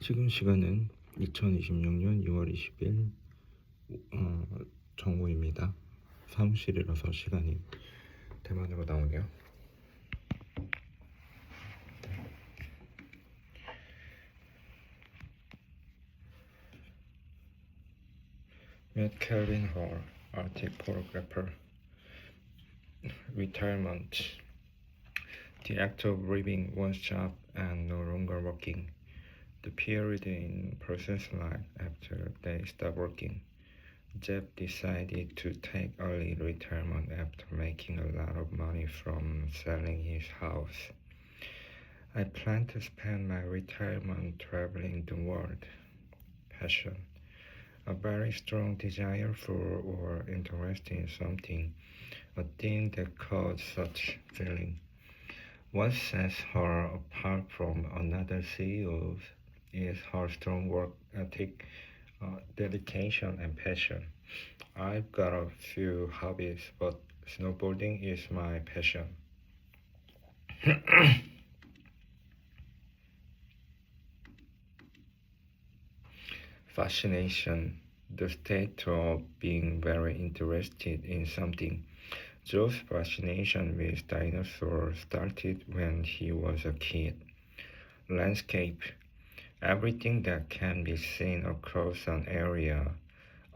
지금 시간은 2026년 6월 20일 정오입니다. 사무실이라서 시간이 대만으로 나오네요. Met Kelvin Hall, Arctic photographer. Retirement. The act of leaving one's job and no longer working. The period in person's life after they stop working. Jeff decided to take early retirement after making a lot of money from selling his house. I plan to spend my retirement traveling the world. Passion. A very strong desire for or interest in something, a thing that causes such feeling. What sets her apart from other CEOs is her strong work ethic, dedication, and passion. I've got a few hobbies, but snowboarding is my passion. Fascination, the state of being very interested in something. Joe's fascination with dinosaurs started when he was a kid. Landscape, everything that can be seen across an area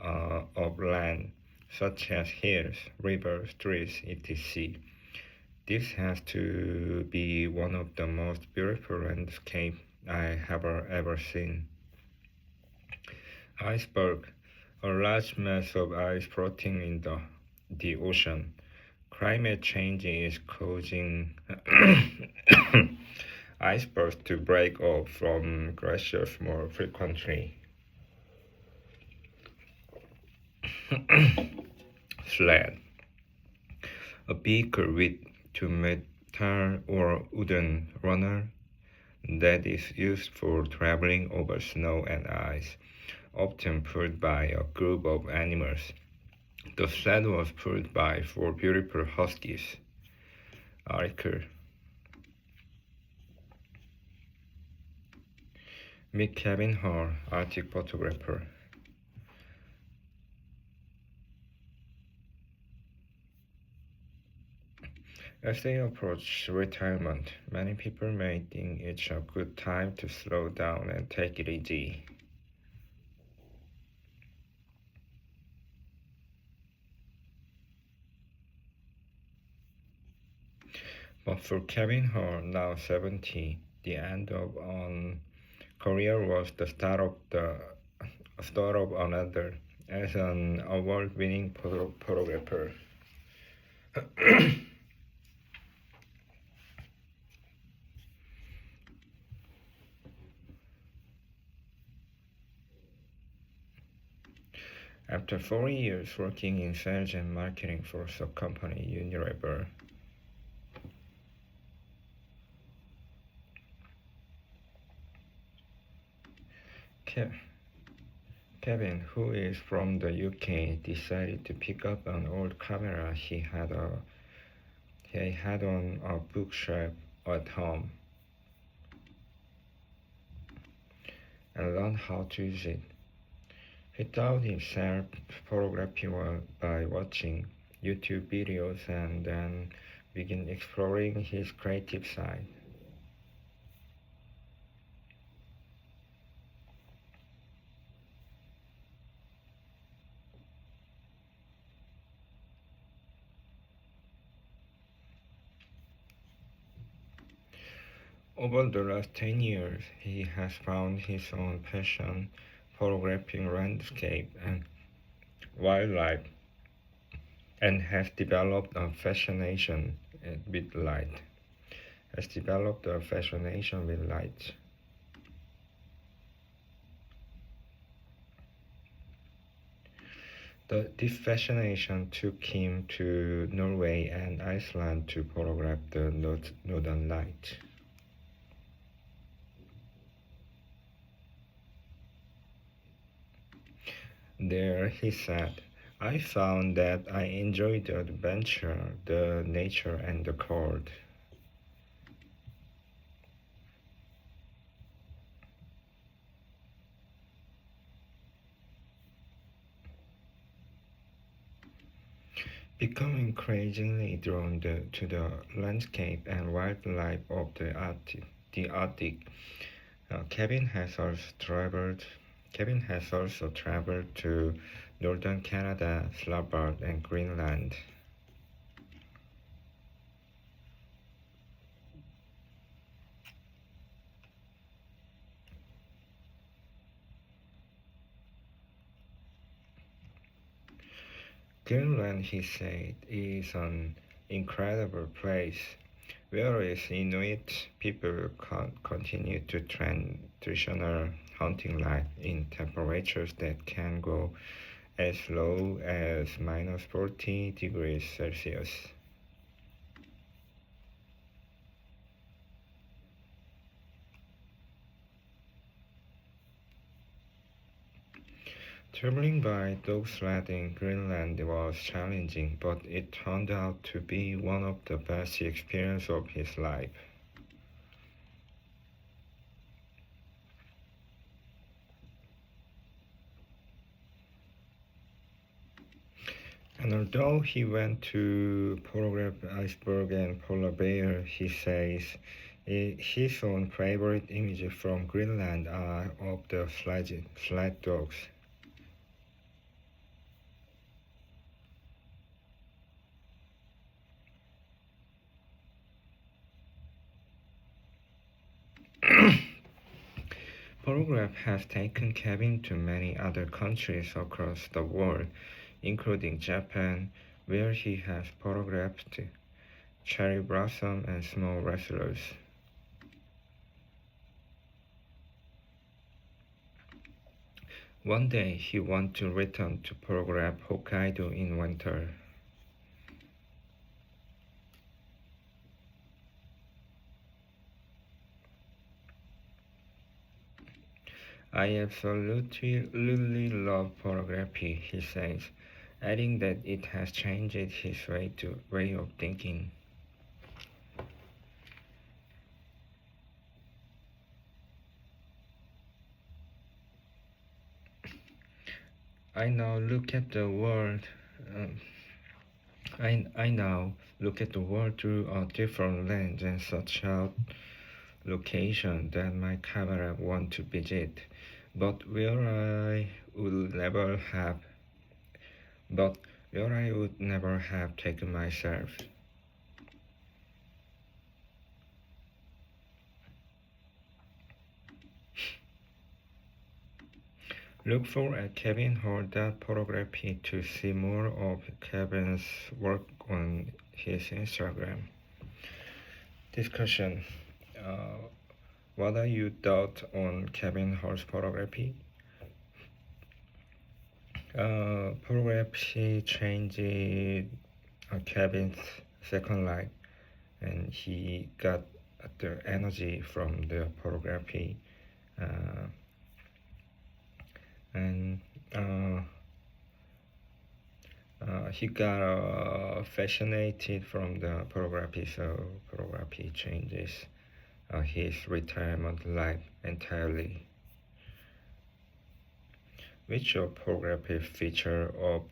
of land, such as hills, rivers, trees, etc. This has to be one of the most beautiful landscapes I have ever seen. Iceberg, a large mass of ice floating in the ocean. Climate change is causing icebergs to break off from glaciers more frequently. Sled, a vehicle with two metal or wooden runner that is used for traveling over snow and ice, often pulled by a group of animals. The sled was pulled by 4 beautiful huskies. Article. Meet Kevin Hall, Arctic photographer. As they approach retirement, many people may think it's a good time to slow down and take it easy. But for Kevin Hall, now 70, the end of one career was the start of another. As an award-winning photographer. After 4 years working in sales and marketing for the company Unilever, Kevin, who is from the UK, decided to pick up an old camera he had on a bookshelf at home and learn how to use it. He taught himself photography by watching YouTube videos and then began exploring his creative side. Over the last 10 years, he has found his own passion, photographing landscape and wildlife, and has developed a fascination with light. This fascination took him to Norway and Iceland to photograph the Northern Lights. There, he said, I found that I enjoyed the adventure, the nature, and the cold. becoming increasingly drawn to the landscape and wildlife of the Arctic. Kevin has also traveled to northern Canada, Svalbard, and Greenland. Greenland, he said, is an incredible place, whereas Inuit people continue to traditional hunting life in temperatures that can go as low as minus 40 degrees Celsius. Traveling by dog sled in Greenland was challenging, but it turned out to be one of the best experiences of his life. And although he went to photograph iceberg and polar bear, he says his own favorite images from Greenland are of the sled dogs. Photograph has taken Kevin to many other countries across the world, including Japan, where he has photographed cherry blossom and small wrestlers. One day he wanted to return to photograph Hokkaido in winter. I absolutely love photography, he says, adding that it has changed his way of thinking. I now look at the world. Um, I now look at the world through a different lens and search out locations that my camera want to visit, but would never have, but where I would never have taken myself. Look for at Kevin Horda Photography to see more of Kevin's work on his Instagram. Discussion. Uh, what are your thoughts on Kevin Hor's photography? Photography changed Kevin's second life, and he got the energy from the photography, uh, and uh, he got fascinated from the photography, so photography changes his retirement life entirely. Which photography feature of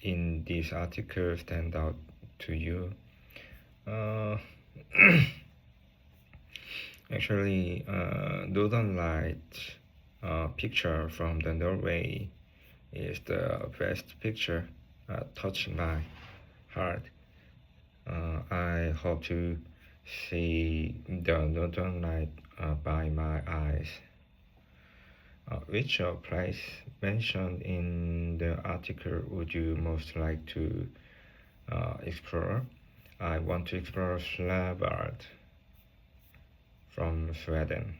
in this article stand out to you? Uh, Actually, Northern Light picture from the Norway is the best picture. Touched my heart. I hope to see the Northern Light by my eyes. Which place mentioned in the article would you most like to explore? I want to explore Svalbard from Sweden.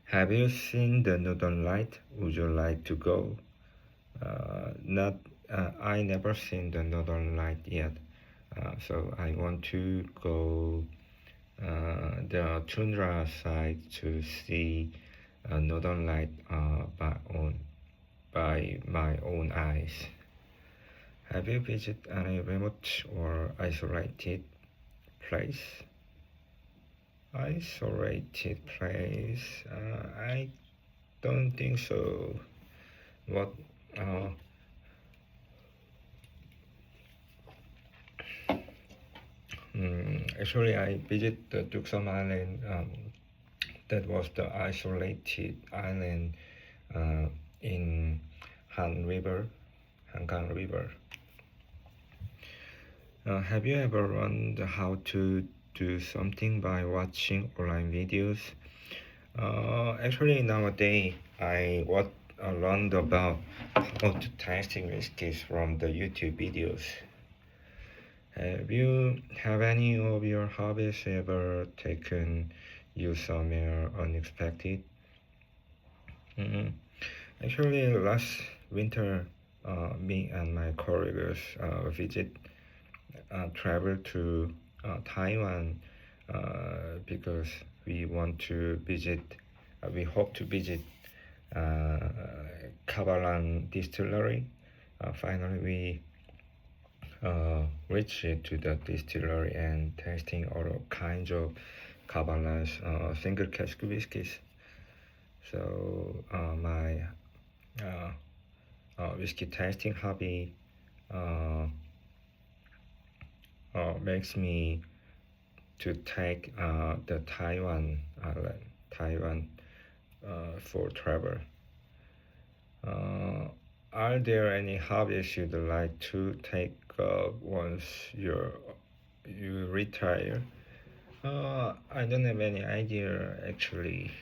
Have you seen the Northern Light? Would you like to go? Not, I never seen the Northern Light yet, so I want to go the tundra side to see Northern Light by my own eyes. Have you visited any remote or isolated place? Isolated place? I don't think so. What? Uh, Actually, I visited the Duksam Island. That was the isolated island in Han River, Hangang River. Have you ever learned how to do something by watching online videos? Actually, nowadays I learned about how to tasting whiskeys from the YouTube videos. Have any of your hobbies ever taken you somewhere unexpected? Mm-hmm. Actually, last winter, me and my colleagues traveled to Taiwan because we want to visit. We hope to visit Kabalan Distillery. Finally, we reached to the distillery and tasting all kinds of Kabalan's single cask whiskies. So my whiskey tasting hobby makes me to take the Taiwan island, Taiwan for travel. Are there any hobbies you'd like to take once you retire? I don't have any idea actually.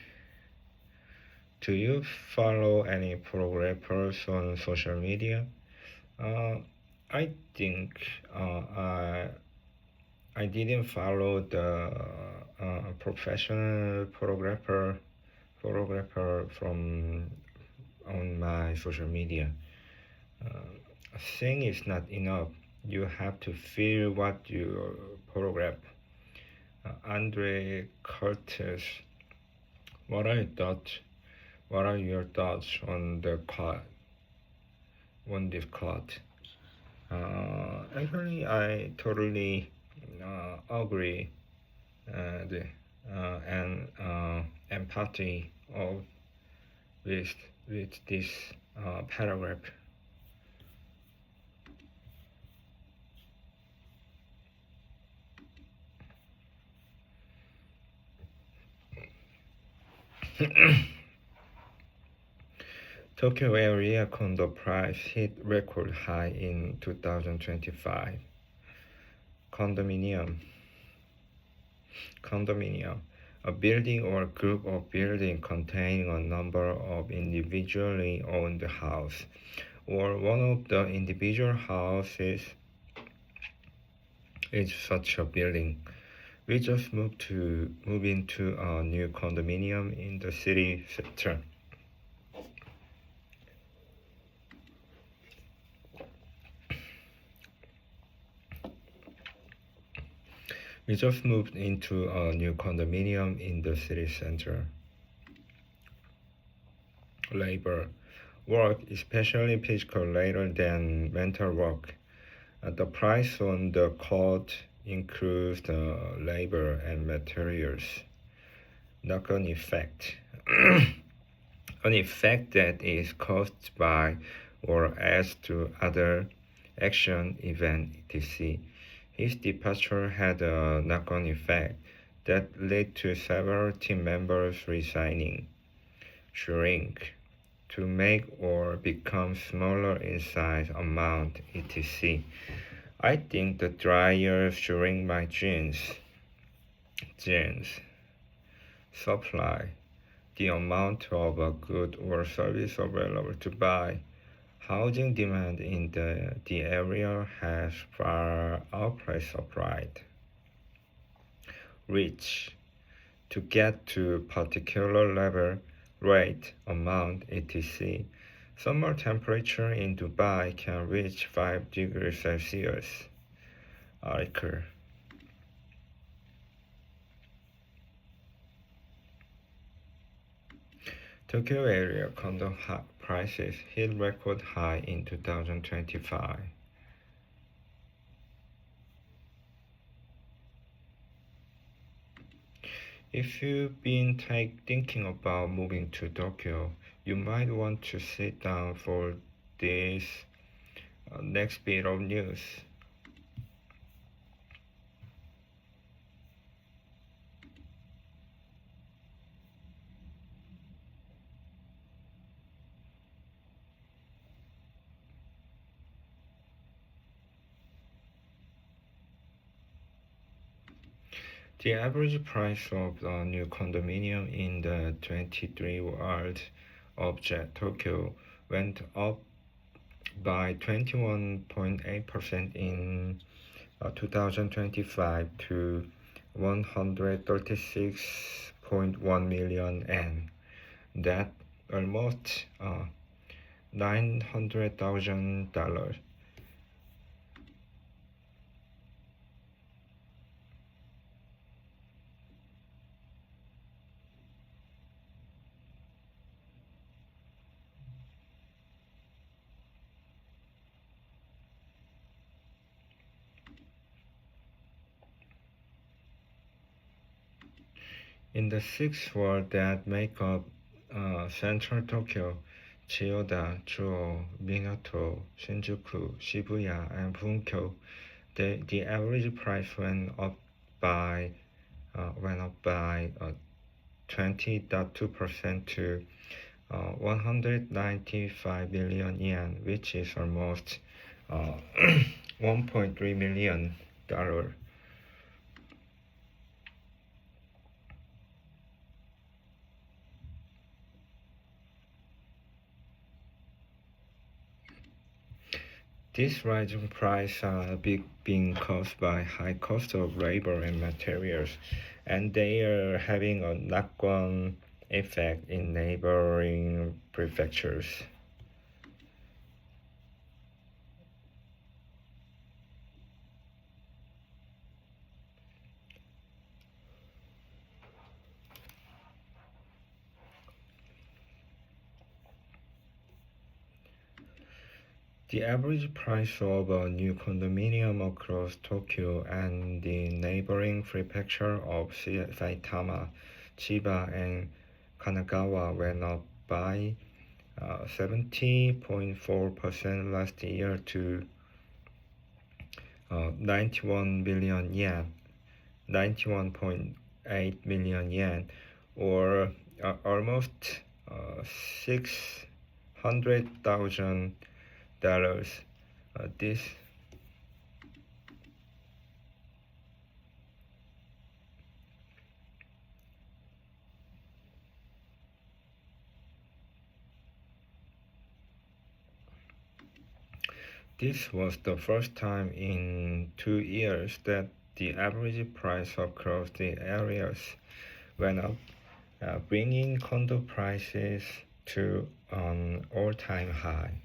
Do you follow any programmers on social media? I think I didn't follow the professional photographer from on my social media. Seeing is not enough. You have to feel what you photograph. Andre Curtis, what are your thoughts? What are your thoughts on the cut? On this cut? Actually, I totally agree and empathy of with this paragraph. Tokyo area condo price hit record high in 2025. Condominium, a building or group of buildings containing a number of individually owned houses, or one of the individual houses is such a building. We just moved into a new condominium in the city center. We just moved into a new condominium in the city center. Labor work, especially physical labor than mental work. The price on the cost includes the labor and materials. Knock-on effect. An effect that is caused by or adds to other action, event, etc. His departure had a knock-on effect that led to several team members resigning, shrink, to make or become smaller in size, amount, etc. I think the dryer shrink my jeans supply, the amount of a good or service available to buy. Housing demand in the area has far outpaced supply. Reach. To get to particular level, rate, amount, etc. Summer temperature in Dubai can reach 5 degrees Celsius. Article. Tokyo area condo prices hit record high in 2025. If you've been thinking about moving to Tokyo, you might want to sit down for this next bit of news. The average price of a new condominium in the 23 ward of Tokyo went up by 21.8% in 2025 to 136.1 million yen. That almost $900,000. In the six wards that make up Central Tokyo, Chiyoda, Chuo, Minato, Shinjuku, Shibuya, and Bunkyo, the average price by 20.2% to 195 billion yen, which is almost uh, 1.3 million dollar. This rising price are being caused by high cost of labor and materials, and they are having a knock-on effect in neighboring prefectures. The average price of a new condominium across Tokyo and the neighboring prefecture of Saitama, Chiba, and Kanagawa went up by 70.4% last year to 91 billion yen, 91.8 million yen, or almost $600,000. This This was the first time in 2 years that the average price across the areas went up, bringing condo prices to an all-time high.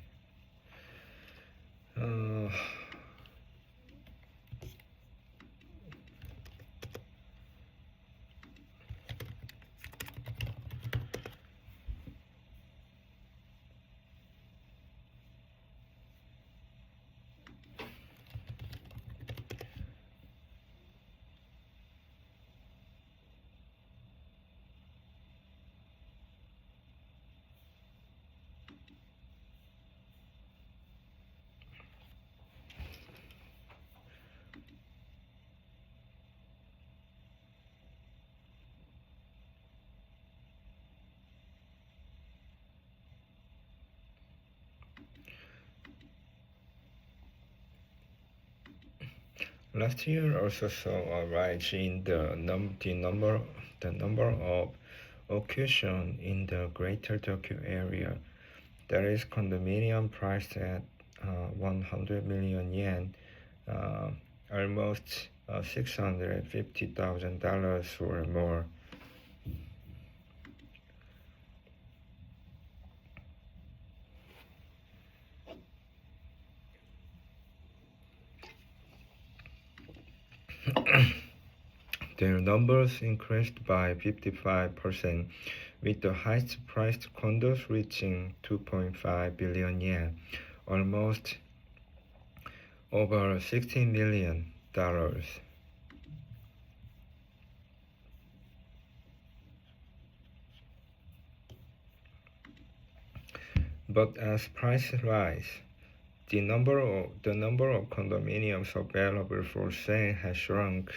Last year also saw a rise in the number of occupations in the Greater Tokyo area. There is condominium priced at 100 million yen, almost $650,000 or more. Their numbers increased by 55%, with the highest priced condos reaching 2.5 billion yen, almost over $16 million. But as prices rise, the number of condominiums available for sale has shrunk.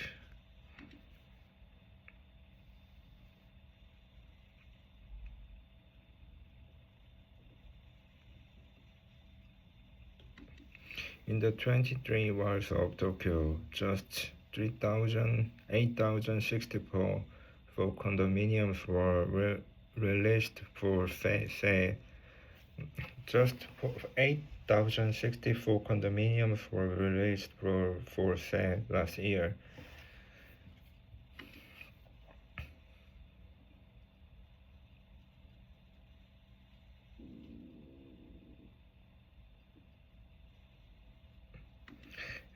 In the 23 wards of Tokyo, just 8,064 for condominiums were released for sale. Just 8,064 condominiums were released for sale last year.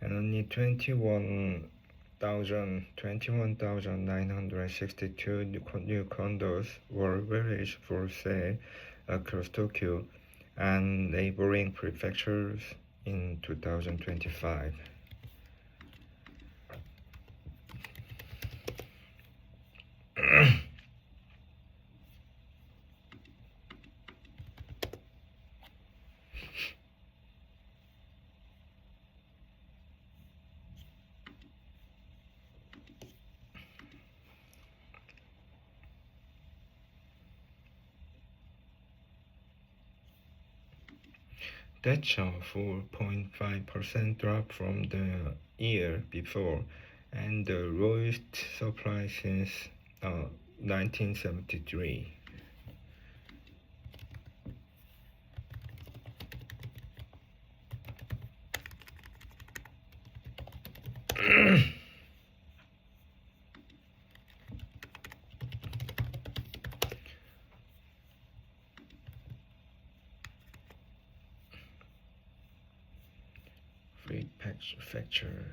And only 21,962 new condos were released for sale across Tokyo and neighboring prefectures in 2025. That's a 4.5% drop from the year before and the lowest supply since 1973. Prefecture.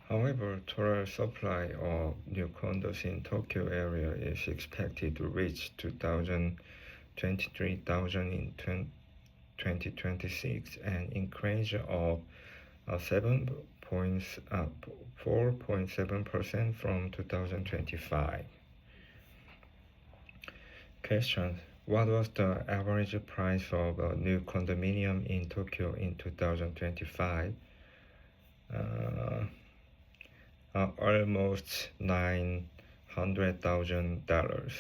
However, total supply of new condos in Tokyo area is expected to reach 23,000 in 2026, an increase of 4.7% from 2025. Question: what was the average price of a new condominium in Tokyo in 2025? Almost $900,000.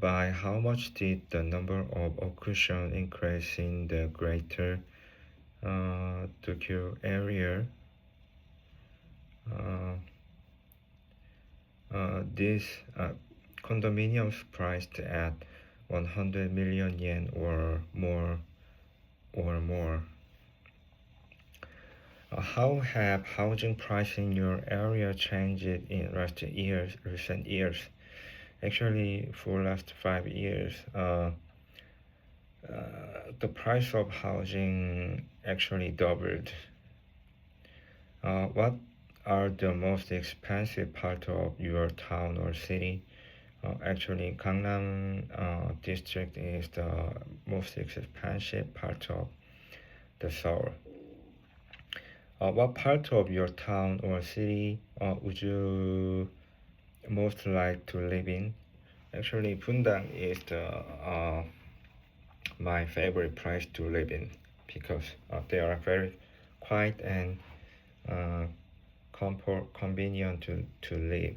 By how much did the number of auctions increase in the greater Tokyo area? These condominiums priced at 100 million yen or more. How have housing prices in your area changed in recent years? Actually, for last 5 years, the price of housing actually doubled. What are the most expensive part of your town or city? Actually, Gangnam district is the most expensive part of the Seoul. What part of your town or city would you most like to live in? Actually, Bundang is my favorite place to live in because they are very quiet and convenient to live.